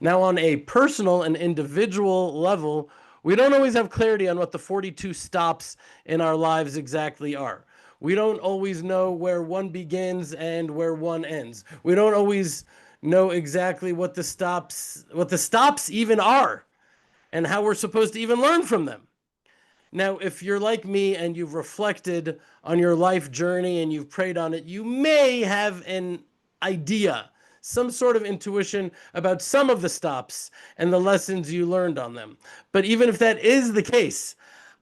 Now, on a personal and individual level, we don't always have clarity on what the 42 stops in our lives exactly are. We don't always know where one begins and where one ends. We don't always know exactly what the stops even are and how we're supposed to even learn from them. Now, if you're like me and you've reflected on your life journey and you've prayed on it, you may have an idea, some sort of intuition about some of the stops and the lessons you learned on them. But even if that is the case,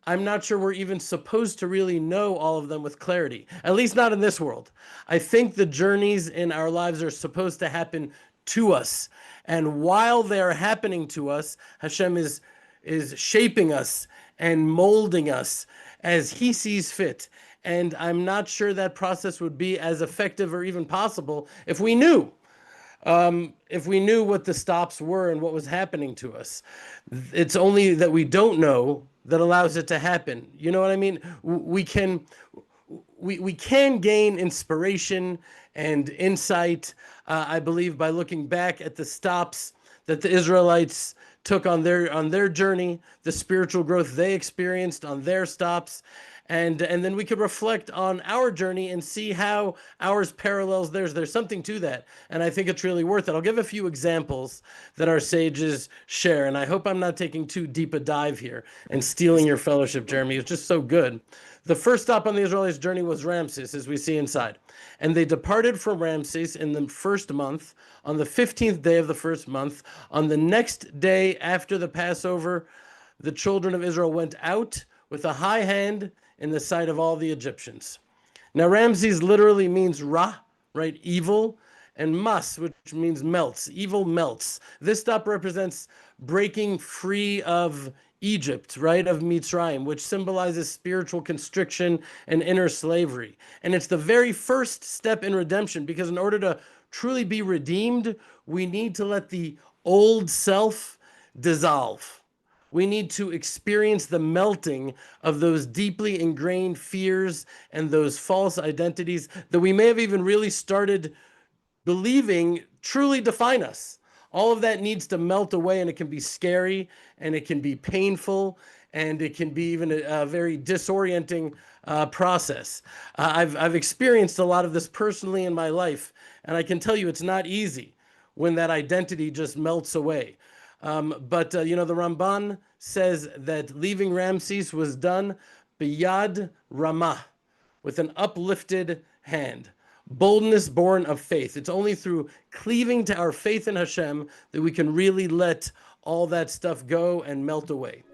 I'm not sure we're even supposed to really know all of them with clarity, at least not in this world. I think the journeys in our lives are supposed to happen to us. And while they're happening to us, Hashem is shaping us and molding us as he sees fit. And I'm not sure that process would be as effective or even possible if we knew. If we knew what the stops were and what was happening to us. It's only that we don't know that allows it to happen. You know what I mean? We can gain inspiration and insight, I believe, by looking back at the stops that the Israelites took on their journey, the spiritual growth they experienced on their stops, and then we could reflect on our journey and see how ours parallels theirs. There's something to that, and I think it's really worth it. I'll give a few examples that our sages share, and I hope I'm not taking too deep a dive here and stealing your fellowship, Jeremy. It's just so good. The first stop on the Israelites' journey was Ramses, as we see inside. And they departed from Ramses in the first month, on the 15th day of the first month. On the next day after the Passover, the children of Israel went out with a high hand in the sight of all the Egyptians. Now, Ramses literally means Ra, right? Evil, and Mas, which means melts. Evil melts. This stop represents breaking free of Egypt, right, of Mitzrayim, which symbolizes spiritual constriction and inner slavery. And it's the very first step in redemption, because in order to truly be redeemed, we need to let the old self dissolve. We need to experience the melting of those deeply ingrained fears and those false identities that we may have even really started believing truly define us. All of that needs to melt away, and it can be scary, and it can be painful, and it can be even a very disorienting process. I've experienced a lot of this personally in my life, and I can tell you it's not easy when that identity just melts away. But the Ramban says that leaving Ramses was done biyad ramah, with an uplifted hand. Boldness born of faith. It's only through cleaving to our faith in Hashem that we can really let all that stuff go and melt away.